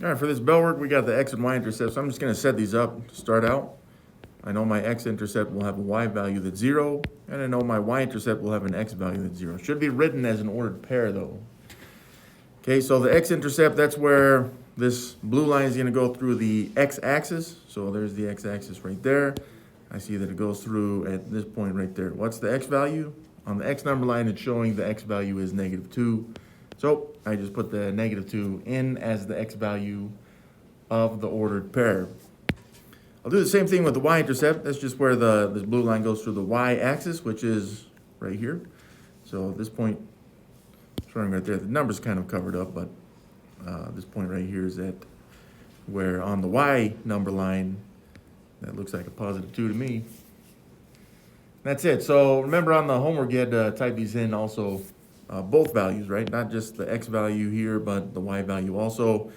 All right, for this bell work, we got the X and Y intercepts. I'm just going to set these up to start out. I know my X-intercept will have a Y value that's 0, and I know my Y-intercept will have an X value that's 0. Should be written as an ordered pair, though. Okay, so the X-intercept, that's where this blue line is going to go through the X-axis. So there's the X-axis right there. I see that it goes through at this point right there. What's the X value? On the X number line, it's showing the X value is -2. So I just put the -2 in as the X value of the ordered pair. I'll do the same thing with the Y-intercept. That's just where this blue line goes through the Y-axis, which is right here. So at this point, showing right there, the number's kind of covered up, but this point right here is at where on the Y number line, that looks like a +2 to me. That's it. So remember on the homework, you had to type these in also, both values, right? Not just the X value here, but the Y value also.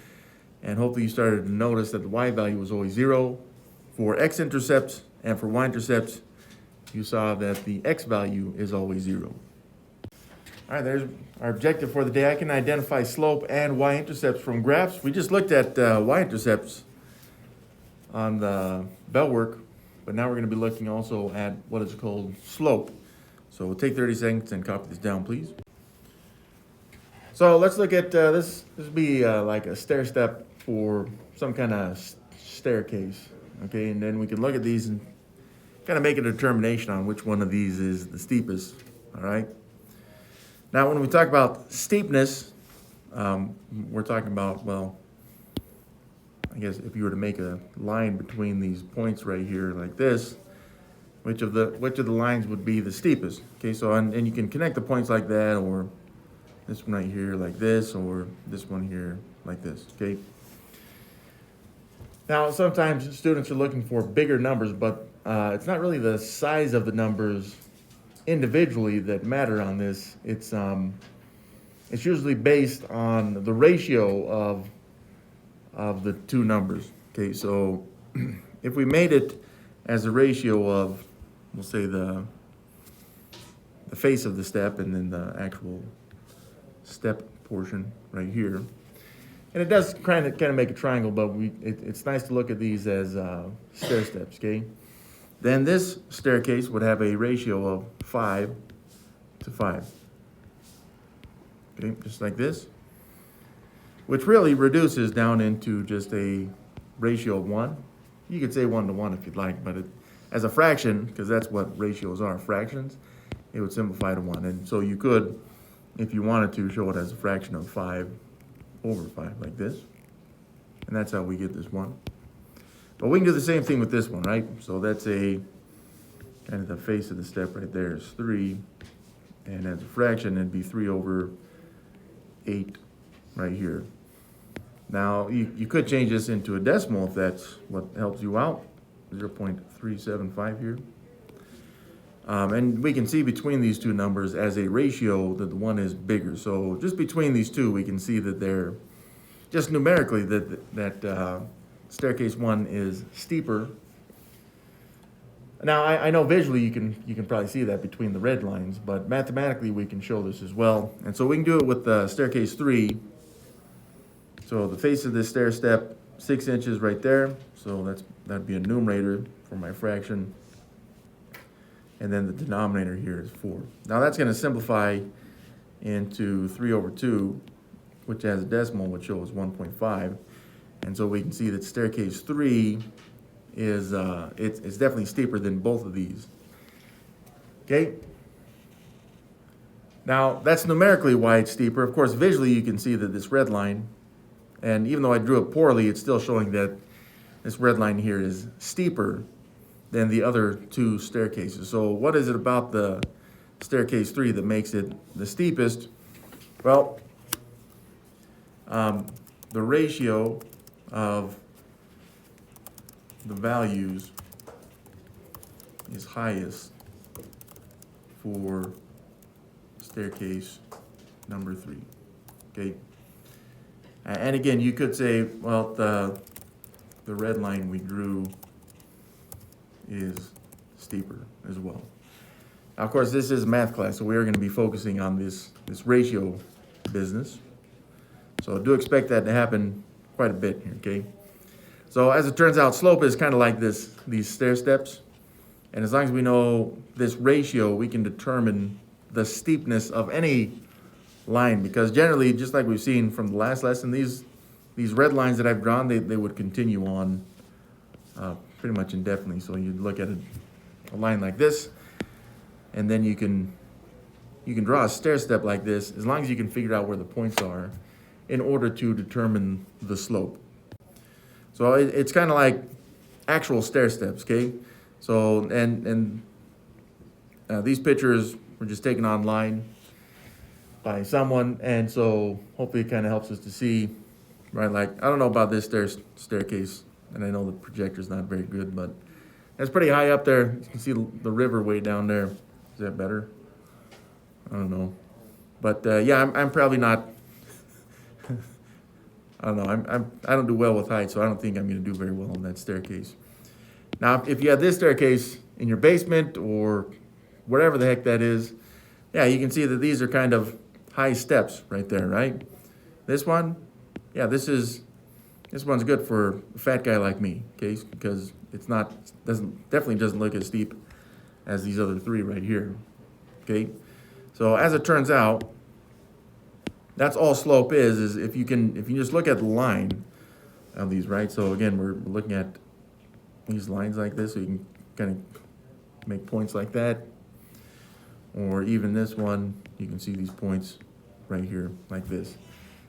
And hopefully you started to notice that the Y value was always 0. For X-intercepts and for Y-intercepts, you saw that the X value is always 0. All right, there's our objective for the day. I can identify slope and Y-intercepts from graphs. We just looked at Y-intercepts on the bell work, but now we're going to be looking also at what is called slope. So we'll take 30 seconds and copy this down, please. So let's look at this. This would be like a stair step for some kind of staircase. Okay, and then we can look at these and kind of make a determination on which one of these is the steepest. All right. Now, when we talk about steepness, we're talking about, well, I guess if you were to make a line between these points right here like this, which of the lines would be the steepest? Okay, so and you can connect the points like that, or this one right here like this, or this one here like this. Okay. Now, sometimes students are looking for bigger numbers, but it's not really the size of the numbers individually that matter on this. It's usually based on the ratio of the two numbers. Okay, so if we made it as a ratio of, we'll say the face of the step and then the actual step portion right here. And it does kind of make a triangle, but it's nice to look at these as stair steps, okay? Then this staircase would have a ratio of 5 to 5. Okay, just like this. Which really reduces down into just a ratio of 1. You could say 1 to 1 if you'd like, but as a fraction, because that's what ratios are, fractions, it would simplify to 1. And so you could, if you wanted to, show it as a fraction of 5 over 5 like this, and that's how we get this 1. But we can do the same thing with this one, right? So that's a kind of the face of the step right there is 3, and as a fraction it'd be 3 over 8 right here. Now you could change this into a decimal if that's what helps you out, 0.375 here. And we can see between these two numbers as a ratio that the one is bigger. So just between these two, we can see that they're, just numerically, that staircase 1 is steeper. Now, I know visually you can probably see that between the red lines, but mathematically we can show this as well. And so we can do it with the staircase 3. So the face of this stair step, 6 inches right there. So that'd be a numerator for my fraction. And then the denominator here is 4. Now that's going to simplify into 3 over 2, which as a decimal would show as 1.5. And so we can see that staircase 3 is it's definitely steeper than both of these. Okay. Now that's numerically why it's steeper. Of course, visually you can see that this red line, and even though I drew it poorly, it's still showing that this red line here is steeper than the other two staircases. So what is it about the staircase 3 that makes it the steepest? Well, the ratio of the values is highest for staircase number 3. Okay. And again, you could say, well, the red line we drew is steeper as well. Now, of course, this is a math class, so we are going to be focusing on this ratio business. So do expect that to happen quite a bit here, okay? So as it turns out, slope is kind of like these stair steps. And as long as we know this ratio, we can determine the steepness of any line, because generally, just like we've seen from the last lesson, these red lines that I've drawn, they would continue on pretty much indefinitely. So you'd look at a line like this, and then you can draw a stair step like this, as long as you can figure out where the points are in order to determine the slope. So it's kind of like actual stair steps, okay? So, and these pictures were just taken online by someone, and so hopefully it kind of helps us to see, right? Like, I don't know about this staircase, and I know the projector's not very good, but it's pretty high up there. You can see the river way down there. Is that better? I don't know. But yeah, I'm probably not, I don't know, I don't do well with height, so I don't think I'm gonna do very well on that staircase. Now, if you have this staircase in your basement or wherever the heck that is, yeah, you can see that these are kind of high steps right there, right? This one, yeah, this one's good for a fat guy like me, okay? Because definitely doesn't look as steep as these other three right here, okay? So as it turns out, that's all slope is if you just look at the line of these, right? So again, we're looking at these lines like this, so you can kind of make points like that. Or even this one, you can see these points right here like this.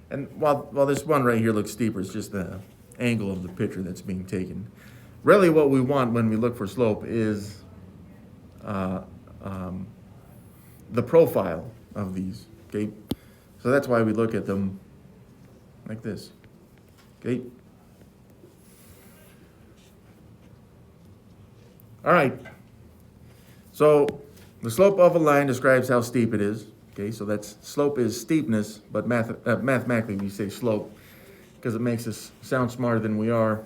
And while this one right here looks steeper, it's just the angle of the picture that's being taken. Really what we want when we look for slope is the profile of these, okay? So that's why we look at them like this, okay? All right, so the slope of a line describes how steep it is, okay? So that's, slope is steepness, but mathematically we say slope because it makes us sound smarter than we are.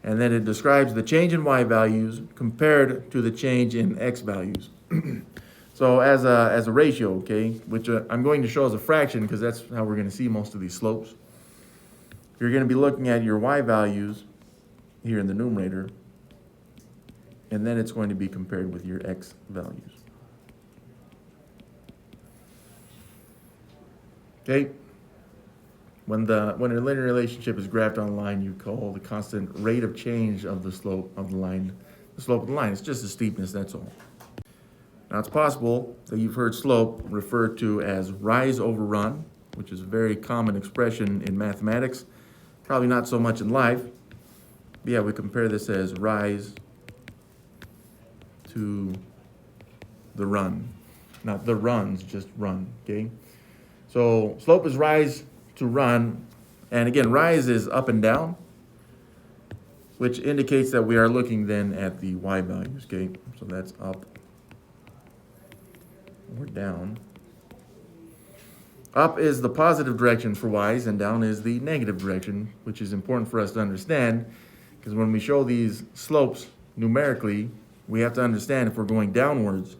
And then it describes the change in y values compared to the change in x values. So as a ratio, okay, which I'm going to show as a fraction because that's how we're going to see most of these slopes. You're going to be looking at your y values here in the numerator, and then it's going to be compared with your x values. Okay? When a linear relationship is graphed on a line, you call the constant rate of change of the slope of the line the slope of the line. It's just the steepness, that's all. Now it's possible that you've heard slope referred to as rise over run, which is a very common expression in mathematics. Probably not so much in life. But yeah, we compare this as rise to the run. Not the runs, just run, okay? So slope is rise to run, and again, rise is up and down, which indicates that we are looking then at the y values, okay? So that's up or down. Up is the positive direction for y's, and down is the negative direction, which is important for us to understand, because when we show these slopes numerically, we have to understand if we're going downwards,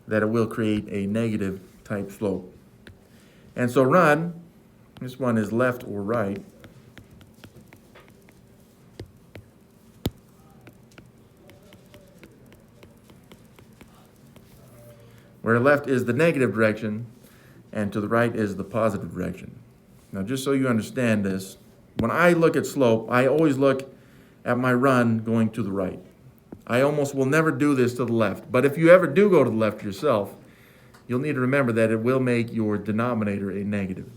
that it will create a negative type slope. And so run, this one is left or right. Where left is the negative direction, and to the right is the positive direction. Now, just so you understand this, when I look at slope, I always look at my run going to the right. I almost will never do this to the left, but if you ever do go to the left yourself, you'll need to remember that it will make your denominator a negative,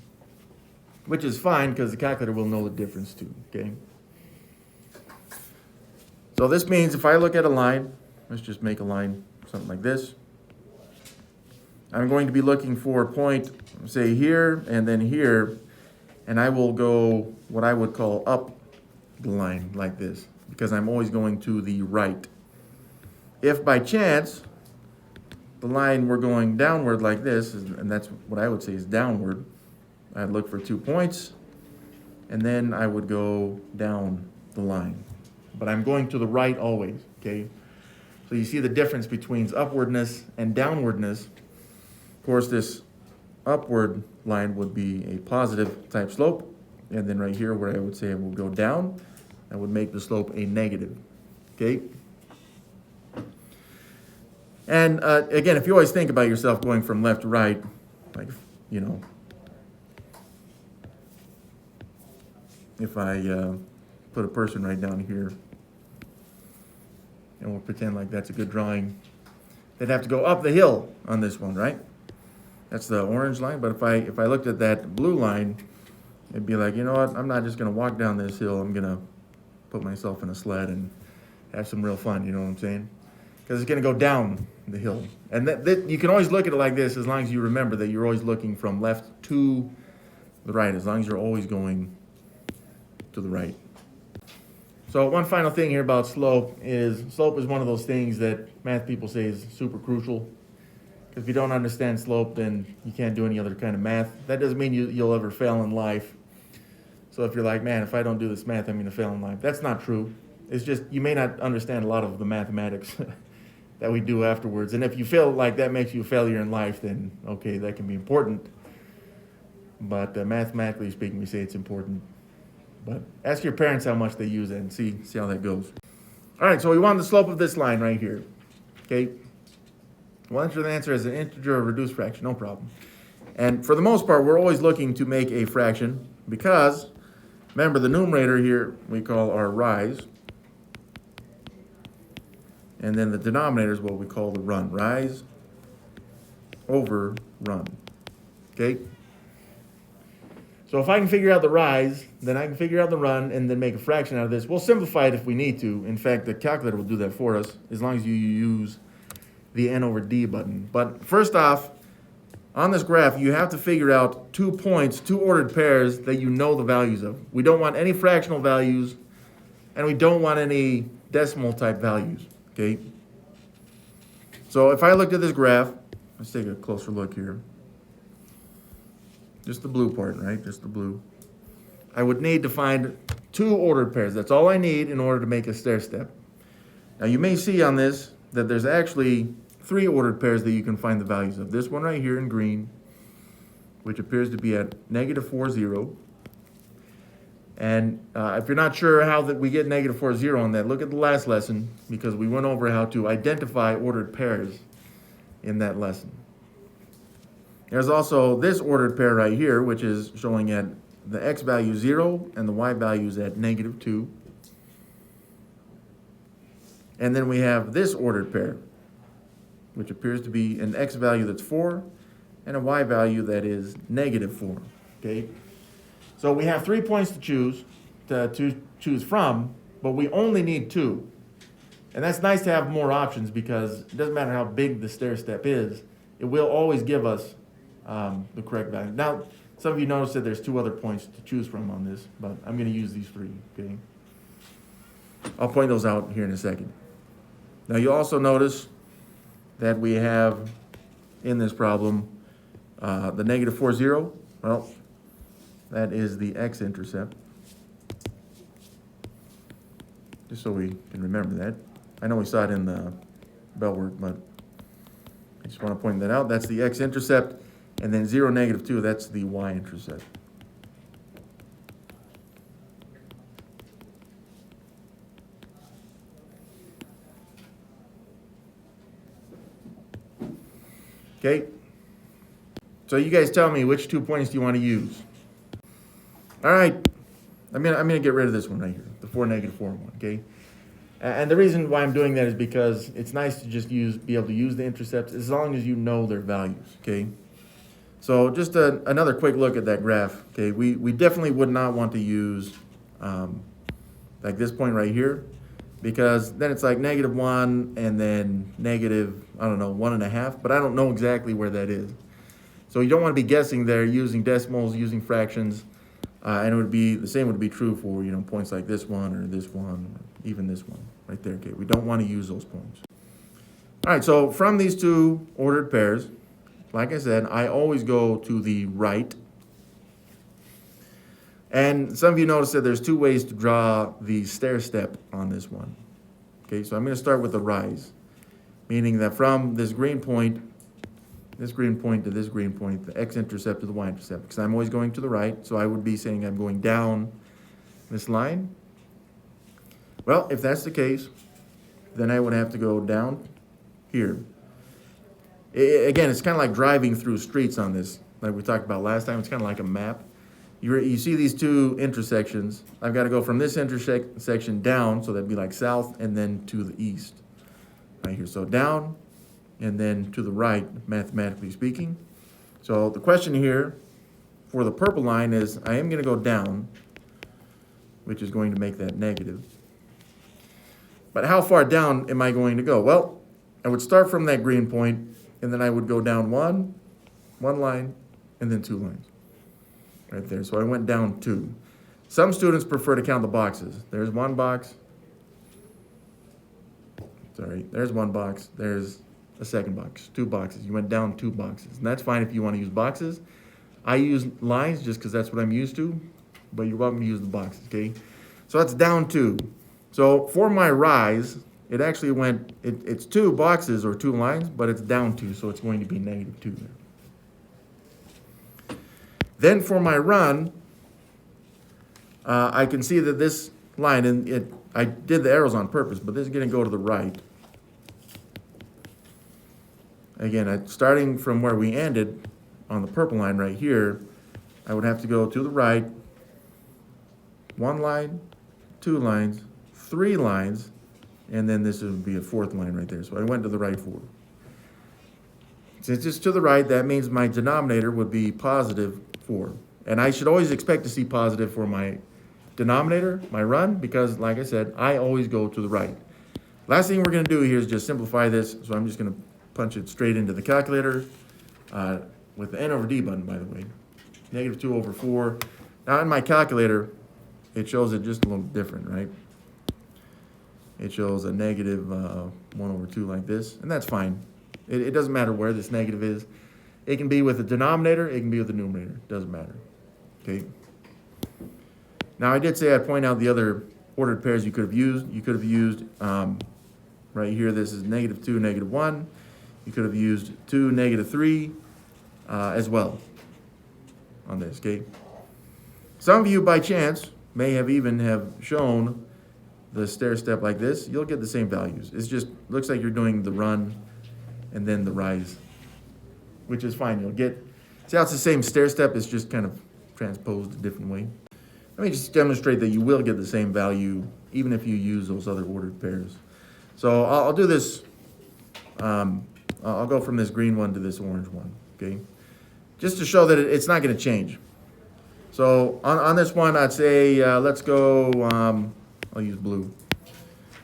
which is fine because the calculator will know the difference too, okay? So this means if I look at a line, let's just make a line something like this. I'm going to be looking for a point, say here and then here, and I will go what I would call up the line like this, because I'm always going to the right. If by chance the line were going downward like this, and that's what I would say is downward, I'd look for 2 points, and then I would go down the line. But I'm going to the right always, okay? So you see the difference between upwardness and downwardness. Of course, this upward line would be a positive type slope, And then right here where I would say it will go down, I would make the slope a negative, okay? And again, if you always think about yourself going from left to right, like, you know, if I put a person right down here, and we'll pretend like that's a good drawing, they'd have to go up the hill on this one, right? That's the orange line, but if I looked at that blue line, it'd be like, you know what, I'm not just gonna walk down this hill, I'm gonna put myself in a sled and have some real fun, you know what I'm saying? Because it's gonna go down the hill. And that you can always look at it like this as long as you remember that you're always looking from left to the right, as long as you're always going to the right. So one final thing here about slope is one of those things that math people say is super crucial. Because if you don't understand slope, then you can't do any other kind of math. That doesn't mean you'll ever fail in life. So if you're like, man, if I don't do this math, I'm going to fail in life. That's not true. It's just you may not understand a lot of the mathematics that we do afterwards. And if you feel like that makes you a failure in life, then okay, that can be important. But mathematically speaking, we say it's important. But ask your parents how much they use it and see how that goes. All right, so we want the slope of this line right here. Okay. We'll enter the answer as an integer or reduced fraction, no problem. And for the most part, we're always looking to make a fraction because, remember, the numerator here we call our rise. And then the denominator is what we call the run. Rise over run. Okay? So if I can figure out the rise, then I can figure out the run and then make a fraction out of this. We'll simplify it if we need to. In fact, the calculator will do that for us as long as you use the n over d button. But first off, on this graph, you have to figure out 2 points, 2 ordered pairs that you know the values of. We don't want any fractional values, and we don't want any decimal type values, okay? So if I looked at this graph, let's take a closer look here. Just the blue part, right? Just the blue. I would need to find 2 ordered pairs. That's all I need in order to make a stair step. Now you may see on this that there's actually 3 ordered pairs that you can find the values of. This one right here in green, which appears to be at -4, 0. And if you're not sure how that we get -4, 0 on that, look at the last lesson because we went over how to identify ordered pairs in that lesson. There's also this ordered pair right here, which is showing at the x value 0 and the y values at -2. And then we have this ordered pair, which appears to be an x value that's 4 and a y value that is -4, okay? So we have 3 points to choose from, but we only need 2. And that's nice to have more options because it doesn't matter how big the stair step is, it will always give us the correct value. Now, some of you noticed that there's 2 other points to choose from on this, but I'm going to use these 3, okay? I'll point those out here in a second. Now, you'll also notice that we have in this problem the -4, 0. Well, that is the X-intercept. Just so we can remember that. I know we saw it in the bell work, but I just want to point that out. That's the X-intercept. And then 0, -2, that's the Y-intercept. Okay, so you guys tell me which 2 points do you want to use? All right, I'm gonna get rid of this one right here, the 4, -4 one. Okay, and the reason why I'm doing that is because it's nice to just be able to use the intercepts as long as you know their values. Okay, so just another quick look at that graph. Okay, we definitely would not want to use like this point right here, because then it's like -1 and then I don't know, 1.5, but I don't know exactly where that is. So you don't want to be guessing there using decimals, using fractions, and it would be the same would be true for, you know, points like this one or this one, or even this one right there. Okay, we don't want to use those points. All right, so from these 2 ordered pairs, like I said, I always go to the right. And some of you notice that there's 2 ways to draw the stair step on this one. Okay, so I'm going to start with the rise, meaning that from this green point this green point to this green point, the X-intercept to the Y-intercept, because I'm always going to the right, so I would be saying I'm going down this line. Well, if that's the case, then I would have to go down here. Again, it's kind of like driving through streets on this, like we talked about last time. It's kind of like a map. You see these two intersections. I've got to go from this intersection down, so that'd be like south, and then to the east, right here. So down, and then to the right, mathematically speaking. So the question here for the purple line is, I am going to go down, which is going to make that negative. But how far down am I going to go? Well, I would start from that green point, and then I would go down one line, and then 2 lines. Right there. So I went down 2. Some students prefer to count the boxes. There's 1 box. Sorry, there's 1 box. There's a second box. 2 boxes. You went down 2 boxes. And that's fine if you want to use boxes. I use lines just because that's what I'm used to, but you're welcome to use the boxes, okay? So that's down 2. So for my rise, it actually went, it's 2 boxes or 2 lines, but it's down 2, so it's going to be negative 2 there. Then for my run, I can see that this line, and I did the arrows on purpose, but this is going to go to the right. Again, starting from where we ended on the purple line right here, I would have to go to the right, 1 line, 2 lines, 3 lines, and then this would be a 4th line right there. So I went to the right 4. Since it's to the right, that means my denominator would be positive 4. And I should always expect to see positive for my denominator, my run, because like I said, I always go to the right. Last thing we're going to do here is just simplify this. So I'm just going to punch it straight into the calculator with the N over D button, by the way. Negative 2 over 4. Now in my calculator, it shows it just a little different, right? It shows a negative 1 over 2 like this, and that's fine. It doesn't matter where this negative is. It can be with the denominator, it can be with the numerator. It doesn't matter, okay? Now I did say I'd point out the other ordered pairs you could have used. You could have used, right here, this is negative 2, negative 1. You could have used 2, negative 3 as well on this, okay? Some of you, by chance, may have even have shown the stair step like this. You'll get the same values. It's just, looks like you're doing the run and then the rise, which is fine. You'll get, see how it's the same stair step, it's just kind of transposed a different way. Let me just demonstrate that you will get the same value even if you use those other ordered pairs. So I'll do this, I'll go from this green one to this orange one, okay? Just to show that it's not gonna change. So on this one, I'd say, let's go, I'll use blue.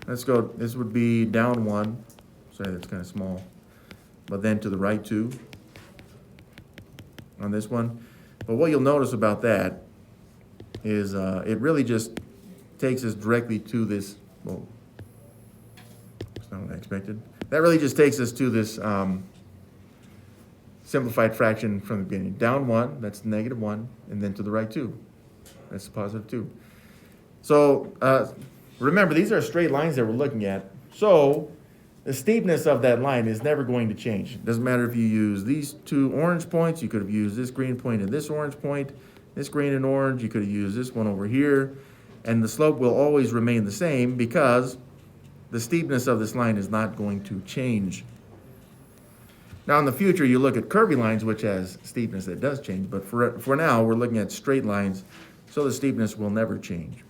Let's go, this would be down 1. Sorry, that's kind of small. But then to the right 2 on this one. But what you'll notice about that is it really just takes us directly to this, well, that's not what I expected. That really just takes us to this simplified fraction from the beginning. Down 1, that's negative 1, and then to the right 2. That's positive 2. So remember, these are straight lines that we're looking at. So the steepness of that line is never going to change. It doesn't matter if you use these 2 orange points. You could have used this green point and this orange point, this green and orange. You could have used this one over here. And the slope will always remain the same because the steepness of this line is not going to change. Now in the future, you look at curvy lines, which has steepness that does change. But for now, we're looking at straight lines, so the steepness will never change.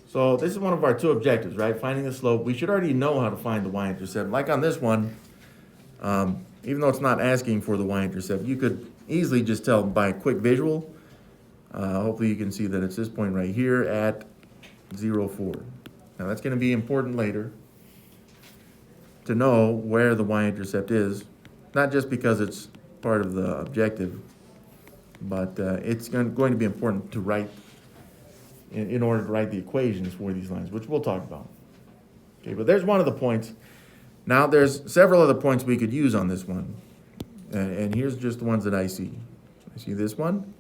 So this is one of our 2 objectives, right? Finding the slope. We should already know how to find the y-intercept. Like on this one, even though it's not asking for the y-intercept, you could easily just tell by a quick visual. Hopefully you can see that it's this point right here at 0, 4. Now that's going to be important later to know where the y-intercept is, not just because it's part of the objective, but it's going to be important to write in order to write the equations for these lines, which we'll talk about. Okay, but there's one of the points. Now there's several other points we could use on this one. And here's just the ones that I see. I see this one.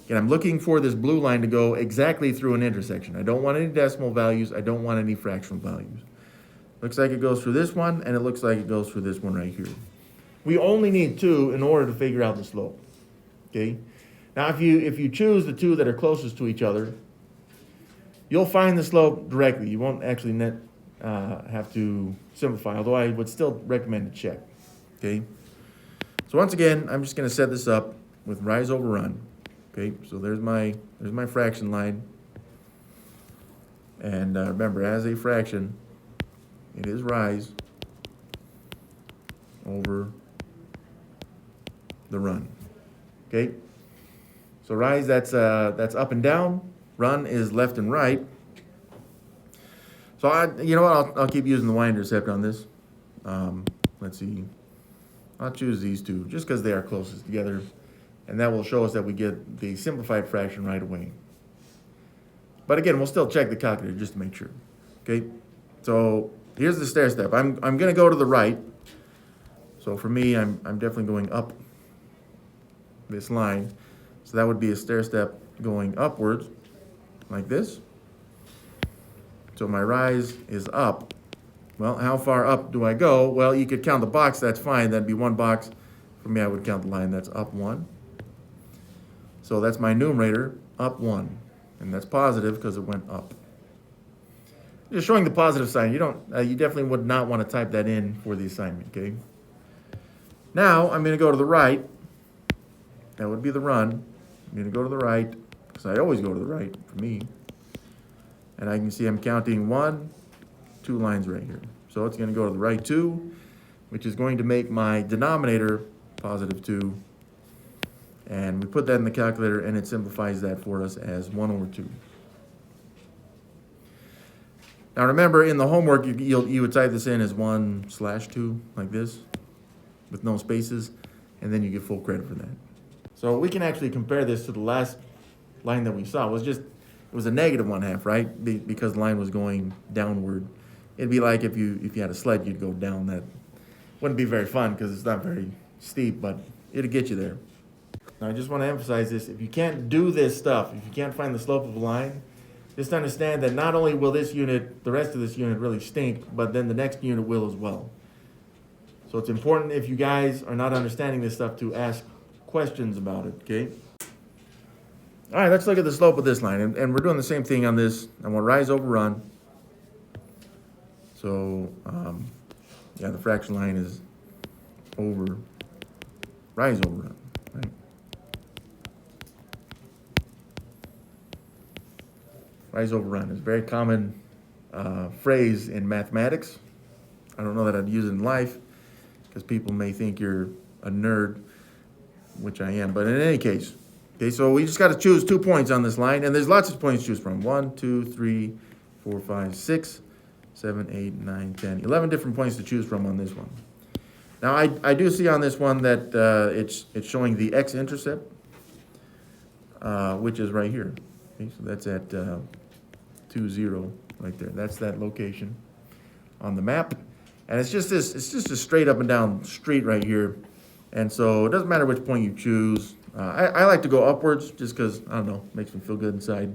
And I'm looking for this blue line to go exactly through an intersection. I don't want any decimal values. I don't want any fractional values. Looks like it goes through this one, and it looks like it goes through this one right here. We only need 2 in order to figure out the slope, okay? Now, if you choose the 2 that are closest to each other, you'll find the slope directly. You won't actually have to simplify, although I would still recommend to check, okay? So once again, I'm just going to set this up with rise over run, okay? So there's my fraction line. And remember, as a fraction, it is rise over the run, okay? So rise, that's up and down. Run is left and right. So you know what? I'll keep using the Y-intercept on this. Let's see. I'll choose these 2 just because they are closest together, and that will show us that we get the simplified fraction right away. But again, we'll still check the calculator just to make sure. Okay. So here's the stair step. I'm going to go to the right. So for me, I'm definitely going up this line. So that would be a stair step going upwards like this. So my rise is up. Well, how far up do I go? Well, you could count the box, that's fine. That'd be 1 box. For me, I would count the line, that's up 1. So that's my numerator, up 1. And that's positive because it went up. Just showing the positive sign. You definitely would not want to type that in for the assignment, okay? Now, I'm going to go to the right. That would be the run. I'm going to go to the right, because I always go to the right for me. And I can see I'm counting 1, 2 lines right here. So it's going to go to the right 2, which is going to make my denominator positive 2. And we put that in the calculator, and it simplifies that for us as 1 over 2. Now remember, in the homework, you would type this in as 1/2, like this, with no spaces, and then you get full credit for that. So we can actually compare this to the last line that we saw. It was a negative 1/2, right? Because the line was going downward. It'd be like if you had a sled, you'd go down that. Wouldn't be very fun because it's not very steep, but it'd get you there. Now, I just want to emphasize this. If you can't do this stuff, if you can't find the slope of a line, just understand that not only will the rest of this unit really stink, but then the next unit will as well. So it's important, if you guys are not understanding this stuff, to ask questions about it, okay? All right, let's look at the slope of this line. And we're doing the same thing on this. I want rise over run. So, yeah, the fraction line is over, rise over run, right? Rise over run is a very common phrase in mathematics. I don't know that I'd use it in life because people may think you're a nerd, which I am. But in any case, okay, so we just got to choose 2 points on this line, and there's lots of points to choose from. 1, 2, 3, 4, 5, 6, 7, 8, 9, 10, 11 different points to choose from on this one. Now, I do see on this one that it's showing the X-Intercept, which is right here. Okay, so that's at 2, 0 right there. That's that location on the map. And it's just a straight up and down street right here. And so it doesn't matter which point you choose. I like to go upwards just because, I don't know, makes me feel good inside.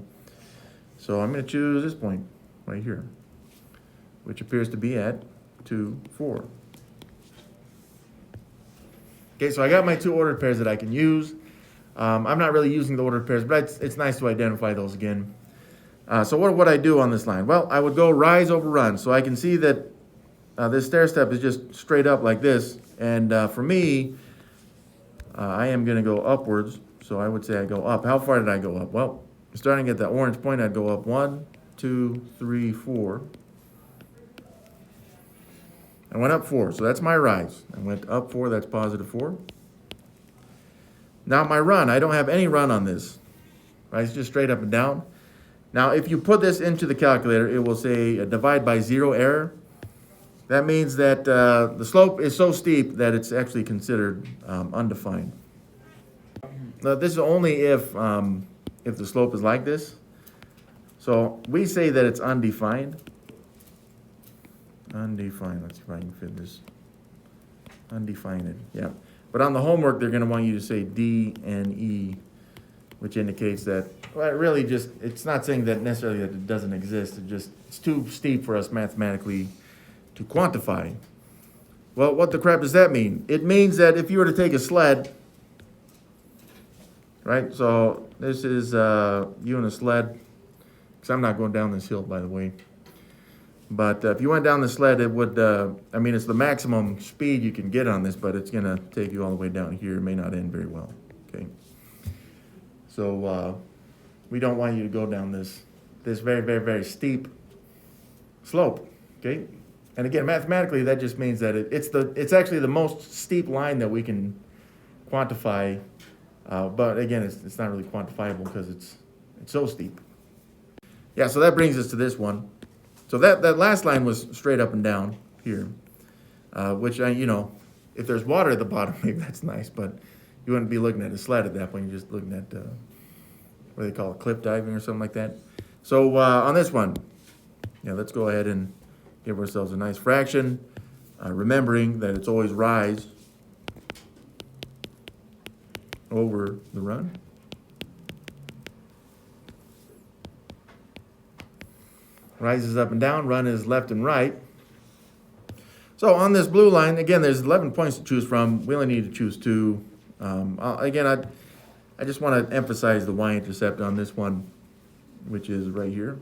So I'm going to choose this point right here, which appears to be at 2, 4. Okay, so I got my 2 ordered pairs that I can use. I'm not really using the ordered pairs, but it's nice to identify those again. So what would I do on this line? Well, I would go rise over run. So I can see that this stair step is just straight up like this. And for me, I am going to go upwards. So I would say I go up. How far did I go up? Well, starting at the orange point, I'd go up 1, 2, 3, 4. I went up 4, so that's my rise. I went up 4, that's positive 4. Now my run, I don't have any run on this. Right? It's just straight up and down. Now if you put this into the calculator, it will say divide by 0 error. That means that the slope is so steep that it's actually considered undefined. Now this is only if the slope is like this. So we say that it's undefined. Undefined, let's see if I can fit this. Undefined, yeah. But on the homework, they're gonna want you to say D and E, which indicates that, well, it really just, it's not saying that necessarily that it doesn't exist. It's too steep for us mathematically to quantify. Well, what the crap does that mean? It means that if you were to take a sled, right? So this is you and a sled, because I'm not going down this hill, by the way. But if you went down the sled, it would, I mean, it's the maximum speed you can get on this, but it's going to take you all the way down here. It may not end very well, okay? So we don't want you to go down this very, very, very steep slope, okay? And again, mathematically, that just means that it's actually the most steep line that we can quantify, but again, it's not really quantifiable because it's so steep. Yeah, so that brings us to this one. So that last line was straight up and down here, which, if there's water at the bottom, maybe that's nice, but you wouldn't be looking at a sled at that point. You're just looking at, what do they call it, cliff diving or something like that. So on this one, let's go ahead and give ourselves a nice fraction, remembering that it's always rise over the run. Rise is up and down, run is left and right. So on this blue line, again, there's 11 points to choose from. We only need to choose 2. Again, I just want to emphasize the Y-intercept on this one, which is right here.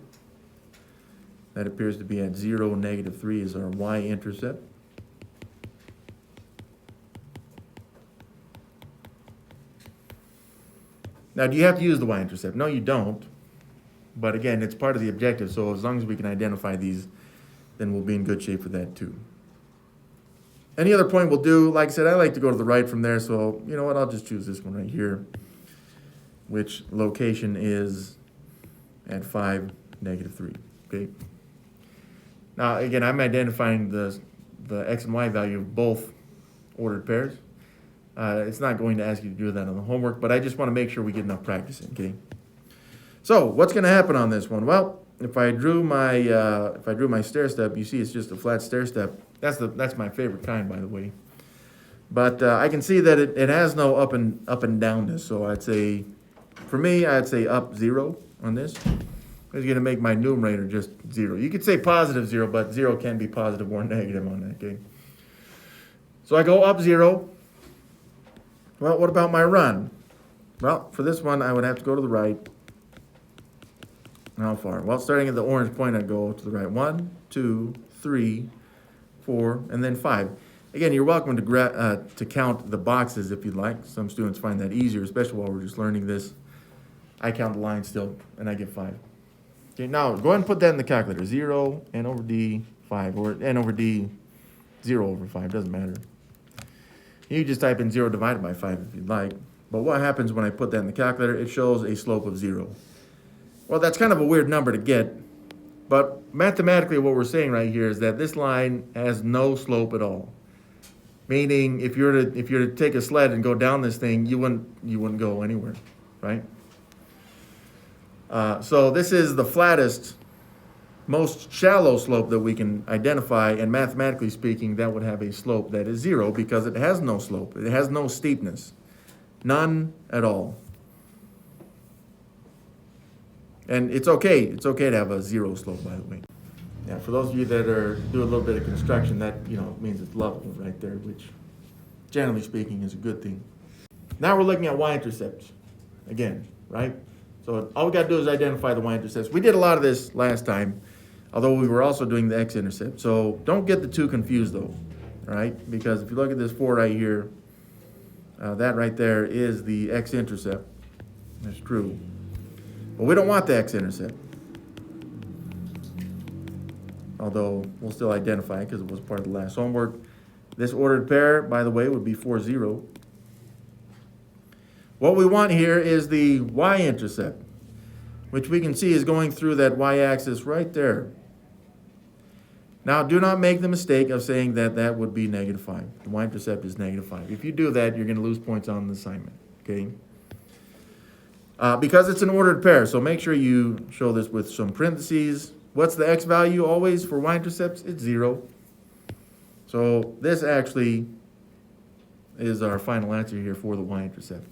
That appears to be at 0, -3 is our Y-intercept. Now, do you have to use the Y-intercept? No, you don't. But again, it's part of the objective, so as long as we can identify these, then we'll be in good shape for that too. Any other point will do. Like I said, I like to go to the right from there, so you know what, I'll just choose this one right here, which location is at 5, -3, okay? Now, again, I'm identifying the X and Y value of both ordered pairs. It's not going to ask you to do that on the homework, but I just want to make sure we get enough practice in, okay? So what's going to happen on this one? Well, if I drew my stair step, you see it's just a flat stair step. That's my favorite kind, by the way. But I can see that it has no up and downness. So I'd say, for me, I'd say up 0 on this. It's going to make my numerator just 0. You could say positive 0, but 0 can be positive or negative on that, okay? So I go up 0. Well, what about my run? Well, for this one, I would have to go to the right. How far? Well, starting at the orange point, I'd go to the right. 1, 2, 3, 4, and then 5. Again, you're welcome to count the boxes if you'd like. Some students find that easier, especially while we're just learning this. I count the lines still, and I get 5. Okay, now go ahead and put that in the calculator. 0, n over d, 5, or n over d, 0 over 5, doesn't matter. You just type in 0 divided by 5 if you'd like. But what happens when I put that in the calculator? It shows a slope of 0. Well, that's kind of a weird number to get, but mathematically what we're saying right here is that this line has no slope at all. Meaning, if you're to take a sled and go down this thing, you wouldn't go anywhere, right? So this is the flattest, most shallow slope that we can identify, and mathematically speaking, that would have a slope that is 0 because it has no slope. It has no steepness, none at all. And it's okay to have a 0 slope, by the way. Yeah, for those of you that do a little bit of construction, that means it's level right there, which generally speaking is a good thing. Now we're looking at Y-intercepts again, right? So all we got to do is identify the Y-intercepts. We did a lot of this last time, although we were also doing the X-intercept. So don't get the two confused though, all right? Because if you look at this 4 right here, that right there is the X-intercept. That's true. But we don't want the X-intercept. Although we'll still identify it because it was part of the last homework. This ordered pair, by the way, would be 4, 0. What we want here is the Y-intercept, which we can see is going through that Y-axis right there. Now, do not make the mistake of saying that that would be -5. The Y-intercept is -5. If you do that, you're going to lose points on the assignment, okay? Because it's an ordered pair, so make sure you show this with some parentheses. What's the X value always for Y-intercepts? It's 0. So this actually is our final answer here for the Y-intercept.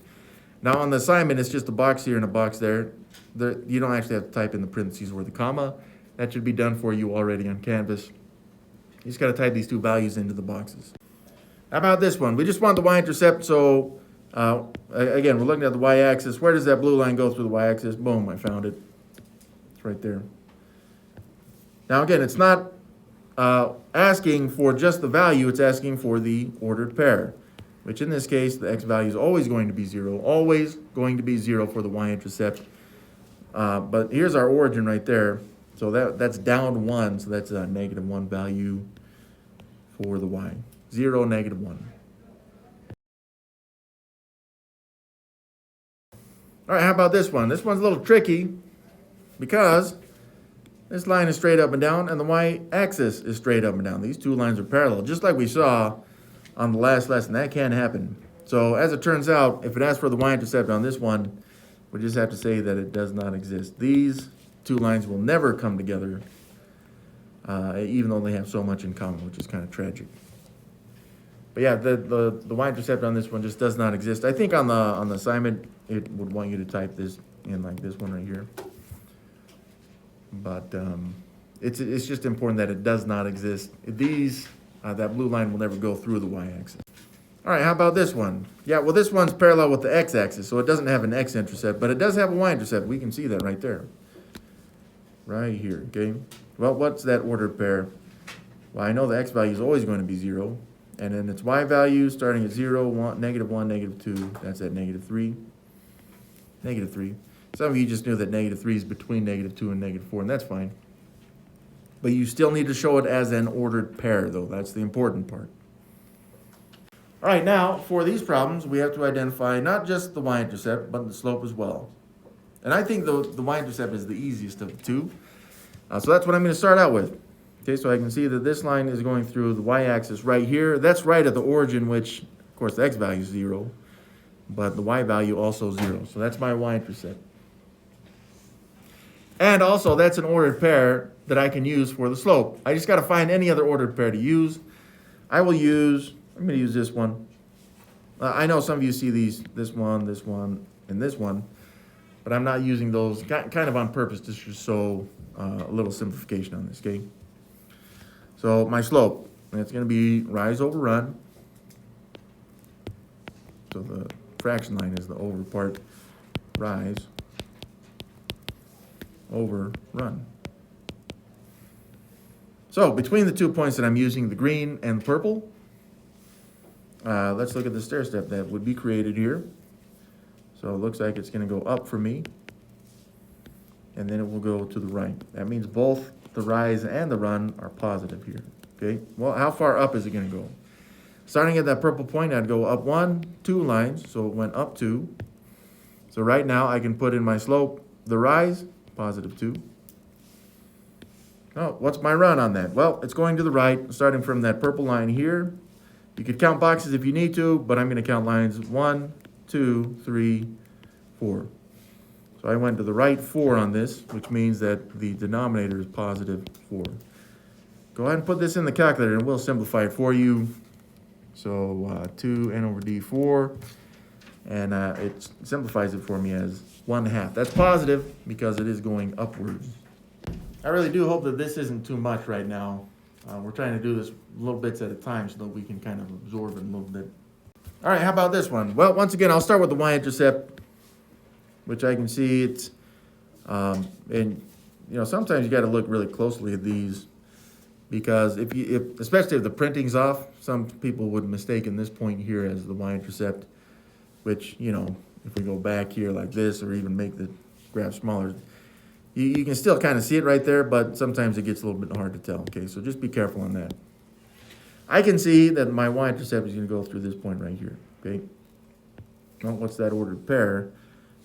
Now on the assignment, it's just a box here and a box there. You don't actually have to type in the parentheses or the comma. That should be done for you already on Canvas. You just got to type these two values into the boxes. How about this one? We just want the y-intercept, so again, we're looking at the y-axis. Where does that blue line go through the y-axis? Boom, I found it. It's right there. Now again, it's not asking for just the value, it's asking for the ordered pair, which in this case, the x value is always going to be 0, always going to be 0 for the y-intercept. But here's our origin right there. So that's down 1, so that's a -1 value for the y. 0, -1. All right, how about this one? This one's a little tricky because this line is straight up and down and the y-axis is straight up and down. These two lines are parallel, just like we saw on the last lesson. That can happen. So as it turns out, if it asks for the y-intercept on this one, we just have to say that it does not exist. These two lines will never come together, even though they have so much in common, which is kind of tragic. But yeah, the y-intercept on this one just does not exist. I think on the assignment, it would want you to type this in like this one right here. But it's just important that it does not exist. These, that blue line will never go through the y-axis. All right, how about this one? Yeah, well, this one's parallel with the x-axis, so it doesn't have an x-intercept, but it does have a y-intercept. We can see that right there. Right here, okay? Well, what's that ordered pair? Well, I know the x value is always going to be 0. And then its y value starting at 0, -1, -2, that's at -3. -3. Some of you just knew that -3 is between -2 and -4, and that's fine. But you still need to show it as an ordered pair, though. That's the important part. All right, now, for these problems, we have to identify not just the y-intercept, but the slope as well. And I think the y-intercept is the easiest of the two. So that's what I'm going to start out with. Okay, so I can see that this line is going through the y-axis right here. That's right at the origin, which, of course, the x value is 0, but the y value also 0. So that's my y-intercept. And also, that's an ordered pair that I can use for the slope. I just got to find any other ordered pair to use. I'm going to use this one. I know some of you see this one, and this one, but I'm not using those kind of on purpose just to show a little simplification on this, okay? So my slope, it's going to be rise over run. So the fraction line is the over part, rise over run. So between the 2 points that I'm using, the green and purple, let's look at the stair step that would be created here. So it looks like it's going to go up for me, and then it will go to the right. That means both the rise and the run are positive here, okay? Well, how far up is it going to go? Starting at that purple point, I'd go up 1, 2 lines, so it went up 2. So right now, I can put in my slope, the rise, +2. Oh, what's my run on that? Well, it's going to the right, starting from that purple line here. You could count boxes if you need to, but I'm going to count lines 1, 2, 3, 4. So I went to the right 4 on this, which means that the denominator is +4. Go ahead and put this in the calculator and we'll simplify it for you. So 2n/d4, and it simplifies it for me as 1/2. That's positive because it is going upwards. I really do hope that this isn't too much right now. We're trying to do this little bits at a time so that we can kind of absorb it a little bit. All right, how about this one? Well, once again, I'll start with the y-intercept, which I can see it's, and you know, sometimes you got to look really closely at these because especially if the printing's off, some people would mistake this point here as the y-intercept, which, you know, if we go back here like this or even make the graph smaller, you can still kind of see it right there, but sometimes it gets a little bit hard to tell, okay? So just be careful on that. I can see that my y-intercept is going to go through this point right here, okay? Well, what's that ordered pair?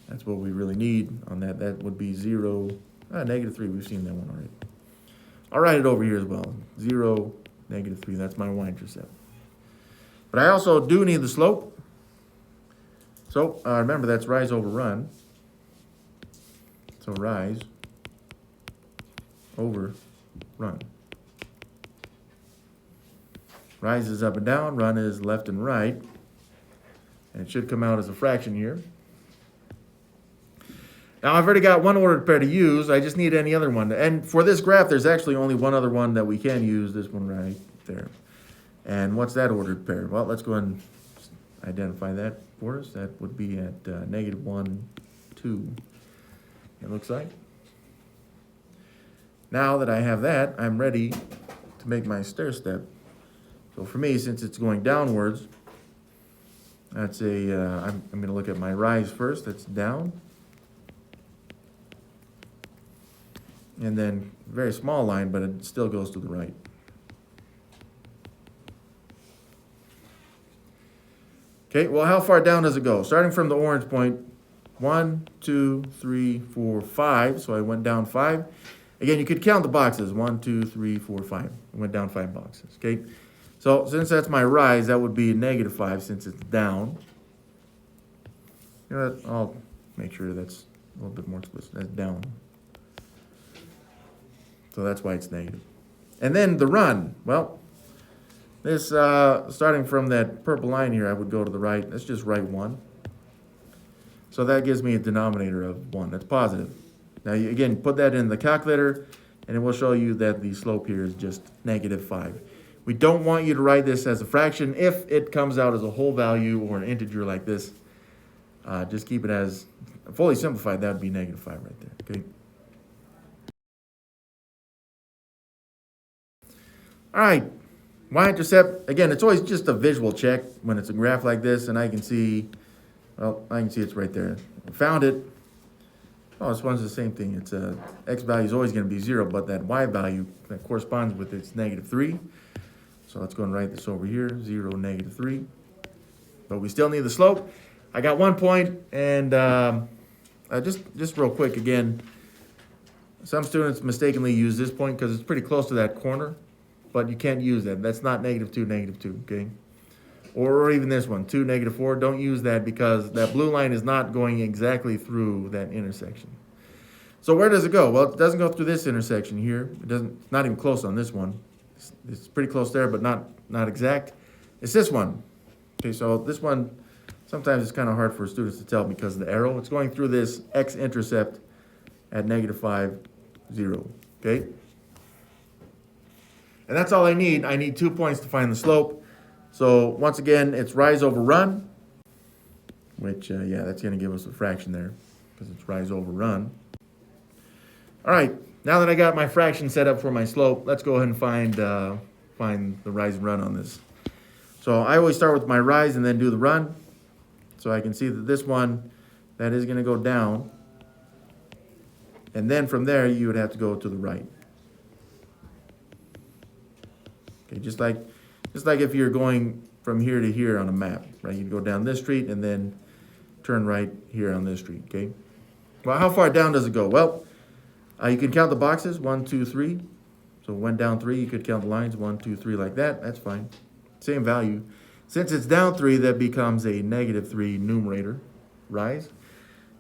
That's what we really need on that. That would be 0, -3. We've seen that one already. I'll write it over here as well. 0, -3. That's my y-intercept. But I also do need the slope. So remember, that's rise over run. So rise over run. Rise is up and down, run is left and right. And it should come out as a fraction here. Now I've already got one ordered pair to use, I just need any other one. And for this graph, there's actually only one other one that we can use, this one right there. And what's that ordered pair? Well, let's go ahead and identify that for us. That would be at negative 1, 2, it looks like. Now that I have that, I'm ready to make my stair step. So for me, since it's going downwards, that's I'm going to look at my rise first. That's down. And then very small line, but it still goes to the right. Okay, well, how far down does it go? Starting from the orange point, 1, 2, 3, 4, 5. So I went down 5. Again, you could count the boxes. 1, 2, 3, 4, 5. I went down 5 boxes. Okay, so since that's my rise, that would be negative 5 since it's down. You know what? I'll make sure that's a little bit more explicit. That's down. So that's why it's negative. And then the run. Well, this, starting from that purple line here, I would go to the right. Let's just write 1. So that gives me a denominator of 1. That's positive. Now, you, again, put that in the calculator, and it will show you that the slope here is just negative 5. We don't want you to write this as a fraction. If it comes out as a whole value or an integer like this, just keep it as fully simplified. That would be negative 5 right there. Okay. All right. Y-intercept, again, it's always just a visual check when it's a graph like this, and I can see, well, I can see it's right there. I found it. Oh, this one's the same thing. It's x value is always going to be 0, but that y value that corresponds with it's negative 3. So let's go and write this over here, 0, negative 3. But we still need the slope. I got 1 point, and just real quick again, some students mistakenly use this point because it's pretty close to that corner. But you can't use that. That's not negative 2, negative 2, okay? Or even this one, 2, negative 4. Don't use that because that blue line is not going exactly through that intersection. So where does it go? Well, it doesn't go through this intersection here. It doesn't. It's not even close on this one. It's pretty close there, but not exact. It's this one. Okay, so this one, sometimes it's kind of hard for students to tell because of the arrow. It's going through this X-intercept at negative 5, 0, okay? And that's all I need. I need 2 points to find the slope. So once again, it's rise over run, which, yeah, that's going to give us a fraction there because it's rise over run. All right, now that I got my fraction set up for my slope, let's go ahead and find the rise and run on this. So I always start with my rise and then do the run. So I can see that this one, that is going to go down. And then from there, you would have to go to the right. Okay, just like if you're going from here to here on a map, right? You'd go down this street and then turn right here on this street, okay? Well, how far down does it go? Well, you can count the boxes, 1, 2, 3. So it went down 3, you could count the lines, 1, 2, 3 like that, that's fine. Same value. Since it's down 3, that becomes a negative 3 numerator, rise.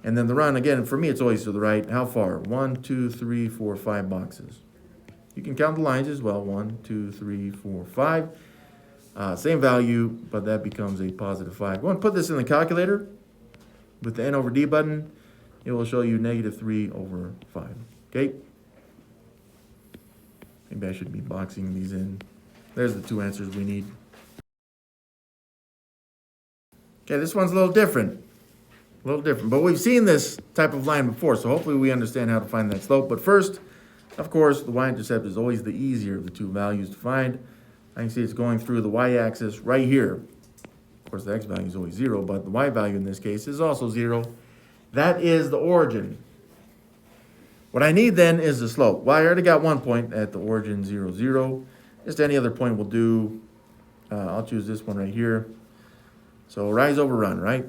And then the run, again, for me, it's always to the right. How far? 1, 2, 3, 4, 5 boxes. You can count the lines as well, 1, 2, 3, 4, 5. Same value, but that becomes a positive 5. Go and put this in the calculator with the N over D button. It will show you negative 3 over 5, okay? Maybe I should be boxing these in. There's the 2 answers we need. Okay, this one's a little different. But we've seen this type of line before, so hopefully we understand how to find that slope. But first, of course, the y-intercept is always the easier of the 2 values to find. I can see it's going through the y-axis right here. Of course, the x value is always 0, but the y value in this case is also 0. That is the origin. What I need then is the slope. Well, I already got 1 point at the origin, 0, 0. Just any other point will do. I'll choose this one right here. So rise over run, right?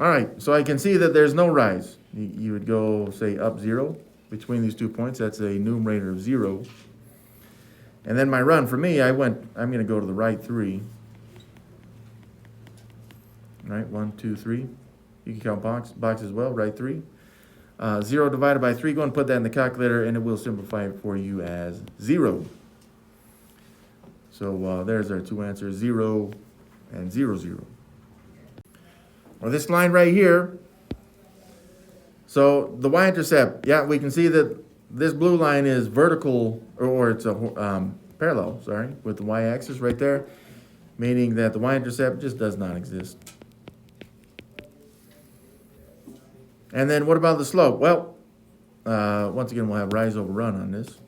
All right, so I can see that there's no rise. You would go, say, up 0 between these 2 points. That's a numerator of 0. And then my run, for me, I'm going to go to the right 3. All right, 1, 2, 3. You can count box as well, right 3. 0 divided by 3, go and put that in the calculator, and it will simplify it for you as 0. So there's our 2 answers, 0 and 0, 0. Or this line right here. So the y-intercept, yeah, we can see that this blue line is vertical, or it's a parallel, sorry, with the y-axis right there, meaning that the y-intercept just does not exist. And then what about the slope? Well, once again, we'll have rise over run on this.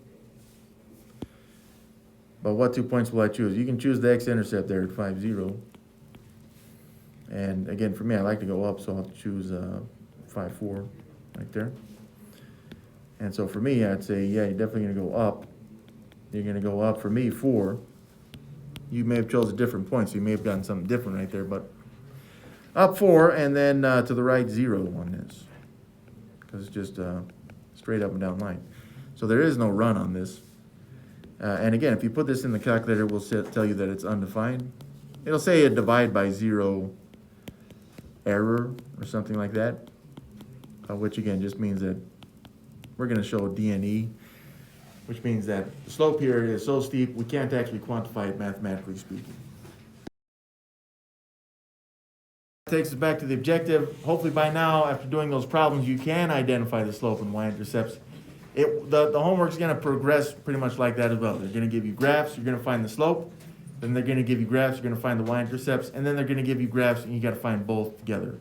But what 2 points will I choose? You can choose the x-intercept there at 5, 0. And again, for me, I like to go up, so I'll choose 5, 4 right there. And so for me, I'd say, yeah, you're definitely going to go up. You're going to go up, for me, 4. You may have chosen a different point, so you may have done something different right there, but up 4, and then to the right 0 on this, because it's just straight up and down line. So there is no run on this. And again, if you put this in the calculator, it will tell you that it's undefined. It'll say a divide by 0 error or something like that, which again just means that we're going to show DNE, which means that the slope here is so steep we can't actually quantify it mathematically speaking. Takes us back to the objective. Hopefully by now, after doing those problems, you can identify the slope and y-intercepts. The homework's going to progress pretty much like that as well. They're going to give you graphs, you're going to find the slope, then they're going to give you graphs, you're going to find the y-intercepts, and then they're going to give you graphs, and you got to find both together.